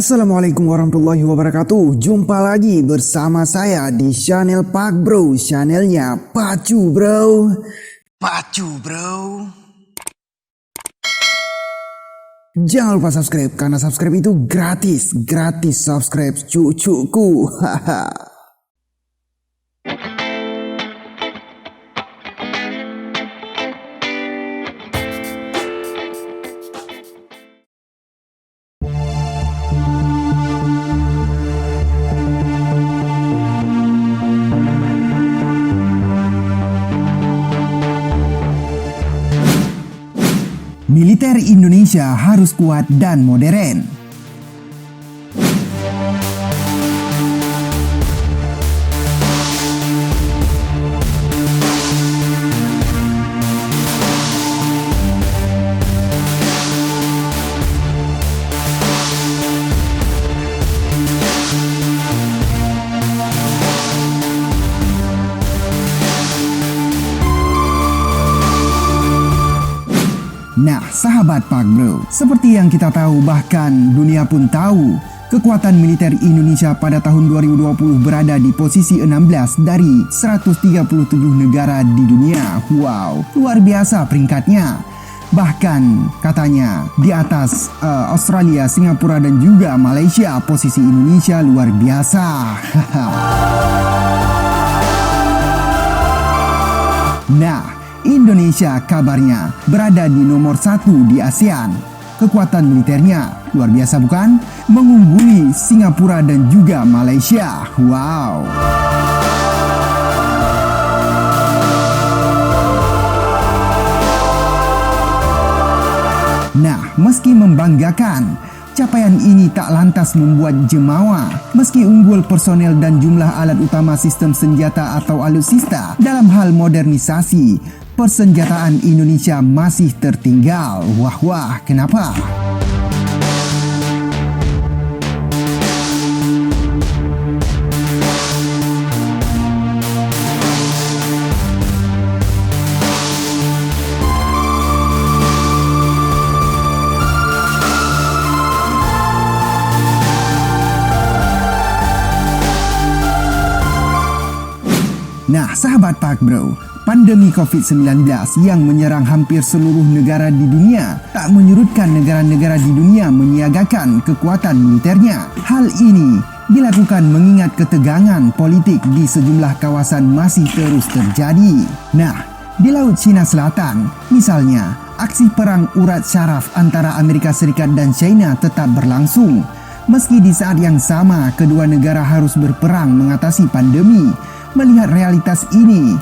Assalamualaikum warahmatullahi wabarakatuh. Jumpa lagi bersama saya di channel Pak Bro, channelnya Pacu Bro. Pacu Bro. Jangan lupa subscribe karena subscribe itu gratis. Gratis subscribe cucuku. Haha. Militer Indonesia harus kuat dan modern. Nah, sahabat Pak Bro, seperti yang kita tahu, bahkan dunia pun tahu, kekuatan militer Indonesia pada tahun 2020 berada di posisi 16 dari 137 negara di dunia. Wow, luar biasa peringkatnya. Bahkan katanya di atas Australia, Singapura dan juga Malaysia, posisi Indonesia luar biasa. Nah, Indonesia kabarnya berada di nomor 1 di ASEAN. Kekuatan militernya luar biasa bukan? Mengungguli Singapura dan juga Malaysia. Wow. Nah, meski membanggakan, capaian ini tak lantas membuat jemawa. Meski unggul personel dan jumlah alat utama sistem senjata atau alutsista, dalam hal modernisasi, persenjataan Indonesia masih tertinggal. Wah, kenapa? Nah, sahabat Pak Bro, pandemi COVID-19 yang menyerang hampir seluruh negara di dunia tak menyurutkan negara-negara di dunia menyiagakan kekuatan militernya. Hal ini dilakukan mengingat ketegangan politik di sejumlah kawasan masih terus terjadi. Nah, di Laut Cina Selatan, misalnya, aksi perang urat syaraf antara Amerika Serikat dan China tetap berlangsung. Meski di saat yang sama, kedua negara harus berperang mengatasi pandemi. Melihat realitas ini,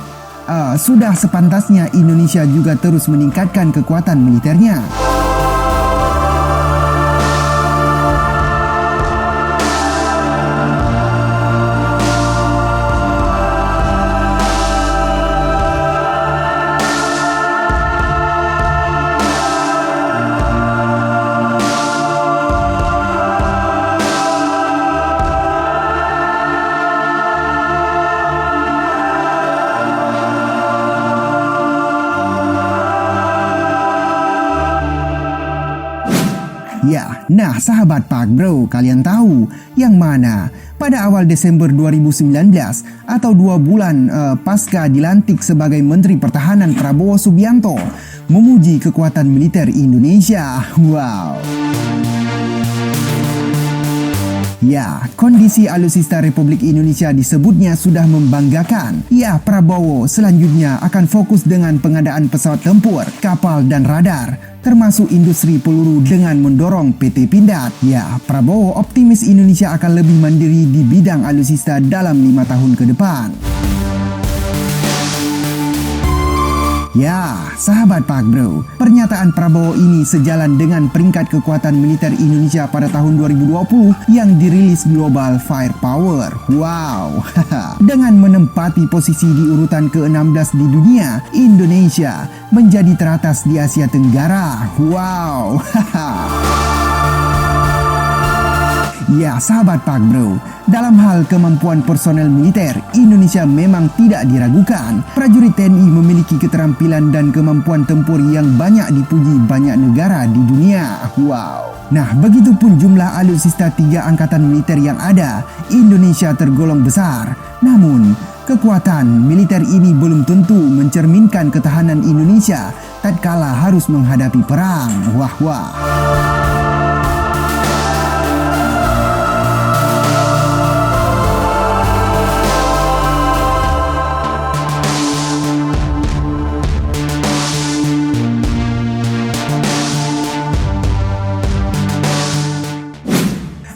sudah sepantasnya Indonesia juga terus meningkatkan kekuatan militernya. Ya, nah sahabat Pak Bro, kalian tahu yang mana pada awal Desember 2019 atau 2 bulan pasca dilantik sebagai Menteri Pertahanan, Prabowo Subianto memuji kekuatan militer Indonesia. Wow. Ya, kondisi alutsista Republik Indonesia disebutnya sudah membanggakan. Ya, Prabowo selanjutnya akan fokus dengan pengadaan pesawat tempur, kapal dan radar, termasuk industri peluru dengan mendorong PT Pindad. Ya, Prabowo optimis Indonesia akan lebih mandiri di bidang alutsista dalam 5 tahun ke depan. Ya, sahabat Pak Bro, pernyataan Prabowo ini sejalan dengan peringkat kekuatan militer Indonesia pada tahun 2020 yang dirilis Global Firepower. Wow, dengan menempati posisi di urutan ke-16 di dunia, Indonesia menjadi teratas di Asia Tenggara. Wow, Ya, sahabat Pak Bro, dalam hal kemampuan personel militer, Indonesia memang tidak diragukan. Prajurit TNI memiliki keterampilan dan kemampuan tempur yang banyak dipuji banyak negara di dunia. Wow. Nah, begitupun jumlah alutsista 3 angkatan militer yang ada, Indonesia tergolong besar. Namun, kekuatan militer ini belum tentu mencerminkan ketahanan Indonesia tatkala harus menghadapi perang. Wah.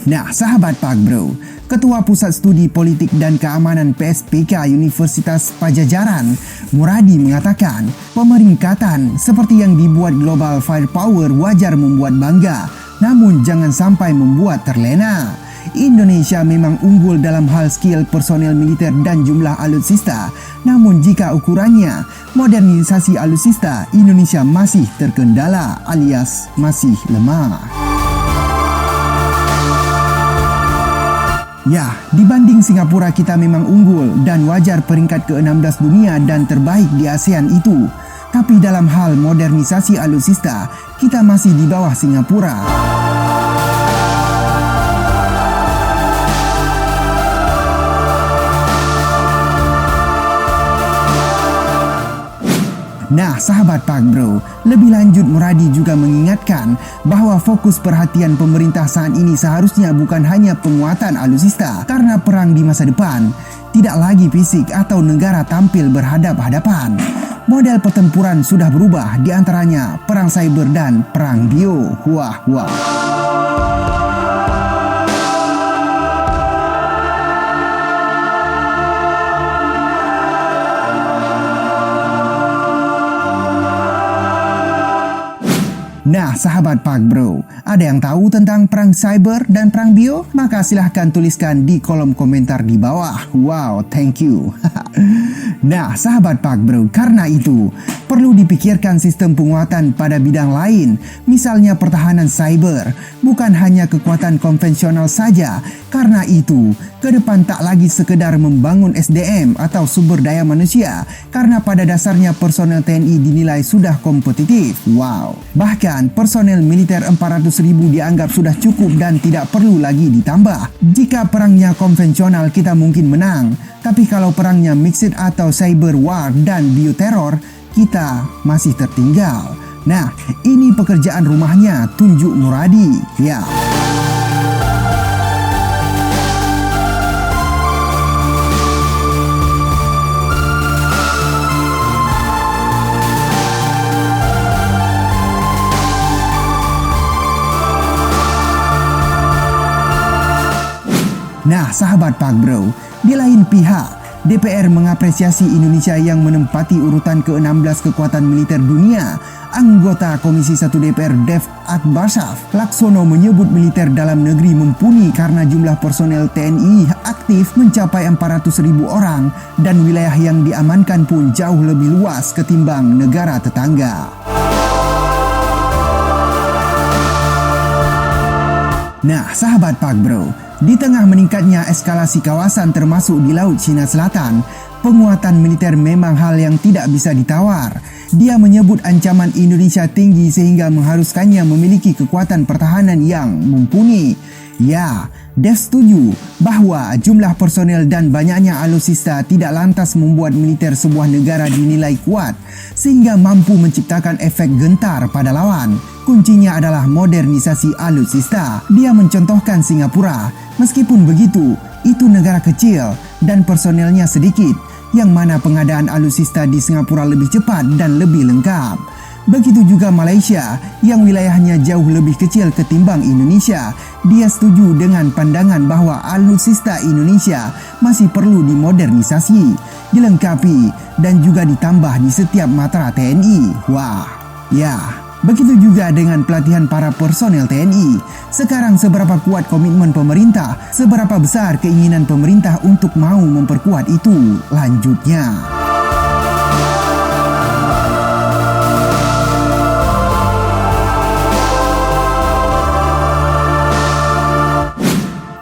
Nah, sahabat Pak Bro, Ketua Pusat Studi Politik dan Keamanan PSPK Universitas Pajajaran, Muradi mengatakan, pemeringkatan seperti yang dibuat Global Firepower wajar membuat bangga, namun jangan sampai membuat terlena. Indonesia memang unggul dalam hal skill personel militer dan jumlah alutsista, namun jika ukurannya modernisasi alutsista, Indonesia masih terkendala alias masih lemah. Ya, dibanding Singapura kita memang unggul dan wajar peringkat ke-16 dunia dan terbaik di ASEAN itu. Tapi dalam hal modernisasi alutsista, kita masih di bawah Singapura. Nah, sahabat Pak Bro, lebih lanjut Muradi juga mengingatkan bahwa fokus perhatian pemerintah saat ini seharusnya bukan hanya penguatan alutsista, karena perang di masa depan tidak lagi fisik atau negara tampil berhadap-hadapan. Model pertempuran sudah berubah, diantaranya perang cyber dan perang bio. Wah. Nah, sahabat Pak Bro, ada yang tahu tentang perang cyber dan perang bio? Maka silahkan tuliskan di kolom komentar di bawah. Wow, thank you. Nah, sahabat Pak Bro, karena itu perlu dipikirkan sistem penguatan pada bidang lain, misalnya pertahanan cyber, bukan hanya kekuatan konvensional saja. Karena itu, ke depan tak lagi sekedar membangun SDM atau sumber daya manusia, karena pada dasarnya personel TNI dinilai sudah kompetitif. Wow. Bahkan personel militer 400.000 dianggap sudah cukup dan tidak perlu lagi ditambah. Jika perangnya konvensional kita mungkin menang, tapi kalau perangnya mixed atau cyber war dan bioterror, kita masih tertinggal. Nah, ini pekerjaan rumahnya, tunjuk Muradi. Ya. Nah, sahabat Pak Bro, di lain pihak, DPR mengapresiasi Indonesia yang menempati urutan ke-16 kekuatan militer dunia. Anggota Komisi 1 DPR Dev Akbarsaf Laksono menyebut militer dalam negeri mumpuni karena jumlah personel TNI aktif mencapai 400.000 orang dan wilayah yang diamankan pun jauh lebih luas ketimbang negara tetangga. Nah, sahabat Pak Bro, di tengah meningkatnya eskalasi kawasan termasuk di Laut Cina Selatan, penguatan militer memang hal yang tidak bisa ditawar. Dia menyebut ancaman Indonesia tinggi sehingga mengharuskannya memiliki kekuatan pertahanan yang mumpuni. Ya, Dev setuju bahwa jumlah personel dan banyaknya alutsista tidak lantas membuat militer sebuah negara dinilai kuat sehingga mampu menciptakan efek gentar pada lawan. Kuncinya adalah modernisasi alutsista. Dia mencontohkan Singapura. Meskipun begitu, itu negara kecil dan personelnya sedikit, yang mana pengadaan alutsista di Singapura lebih cepat dan lebih lengkap. Begitu juga Malaysia yang wilayahnya jauh lebih kecil ketimbang Indonesia. Dia setuju dengan pandangan bahwa alutsista Indonesia masih perlu dimodernisasi, dilengkapi, dan juga ditambah di setiap matra TNI. Wah, ya. Begitu juga dengan pelatihan para personel TNI. Sekarang seberapa kuat komitmen pemerintah, seberapa besar keinginan pemerintah untuk mau memperkuat itu. Lanjutnya.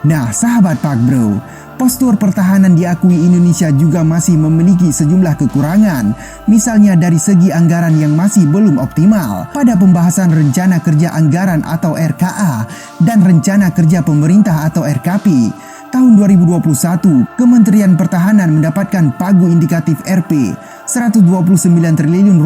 Nah, sahabat Pak Bro, postur pertahanan diakui Indonesia juga masih memiliki sejumlah kekurangan, misalnya dari segi anggaran yang masih belum optimal. Pada pembahasan Rencana Kerja Anggaran atau RKA dan Rencana Kerja Pemerintah atau RKP, tahun 2021, Kementerian Pertahanan mendapatkan pagu indikatif Rp 129 triliun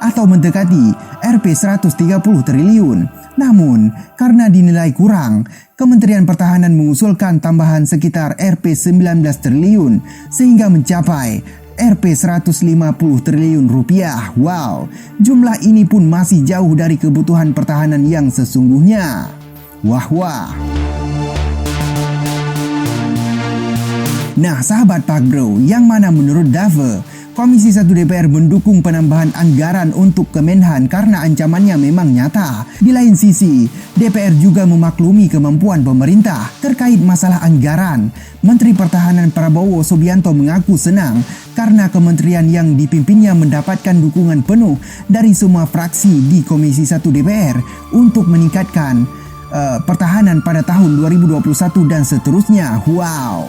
atau mendekati Rp 130 triliun. Namun, karena dinilai kurang, Kementerian Pertahanan mengusulkan tambahan sekitar Rp 19 triliun sehingga mencapai Rp 150 triliun. Wow, jumlah ini pun masih jauh dari kebutuhan pertahanan yang sesungguhnya. Wah. Nah, sahabat Pak Bro, yang mana menurut Dave, Komisi 1 DPR mendukung penambahan anggaran untuk Kemenhan karena ancamannya memang nyata. Di lain sisi, DPR juga memaklumi kemampuan pemerintah terkait masalah anggaran. Menteri Pertahanan Prabowo Subianto mengaku senang karena kementerian yang dipimpinnya mendapatkan dukungan penuh dari semua fraksi di Komisi 1 DPR untuk meningkatkan pertahanan pada tahun 2021 dan seterusnya. Wow.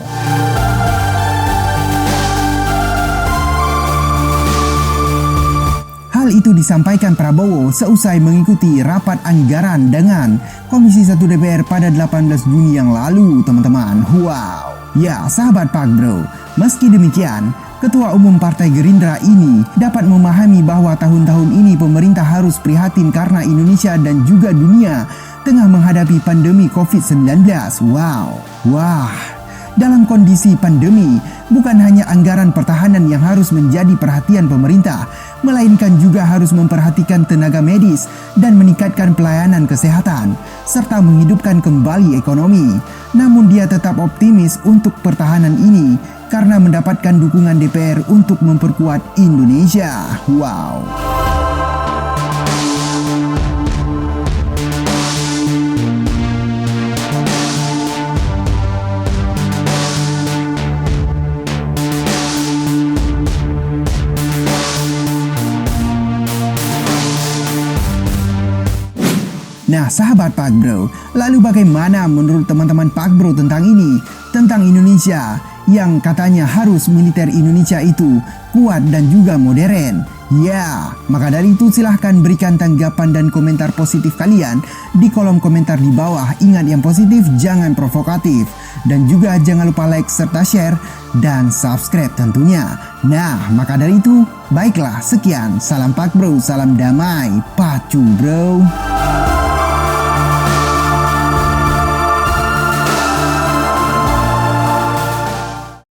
Hal itu disampaikan Prabowo seusai mengikuti rapat anggaran dengan Komisi 1 DPR pada 18 Juni yang lalu, teman-teman. Wow. Ya, sahabat Pak Bro, meski demikian, Ketua Umum Partai Gerindra ini dapat memahami bahwa tahun-tahun ini pemerintah harus prihatin karena Indonesia dan juga dunia tengah menghadapi pandemi COVID-19. Wah. Dalam kondisi pandemi, bukan hanya anggaran pertahanan yang harus menjadi perhatian pemerintah, melainkan juga harus memperhatikan tenaga medis dan meningkatkan pelayanan kesehatan, serta menghidupkan kembali ekonomi. Namun dia tetap optimis untuk pertahanan ini karena mendapatkan dukungan DPR untuk memperkuat Indonesia. Wow. Nah, sahabat Pak Bro, lalu bagaimana menurut teman-teman Pak Bro tentang ini? Tentang Indonesia yang katanya harus militer Indonesia itu kuat dan juga modern. Ya, maka dari itu silahkan berikan tanggapan dan komentar positif kalian di kolom komentar di bawah. Ingat, yang positif, jangan provokatif. Dan juga jangan lupa like serta share dan subscribe tentunya. Nah, maka dari itu, baiklah, sekian. Salam Pak Bro, salam damai, pacu bro.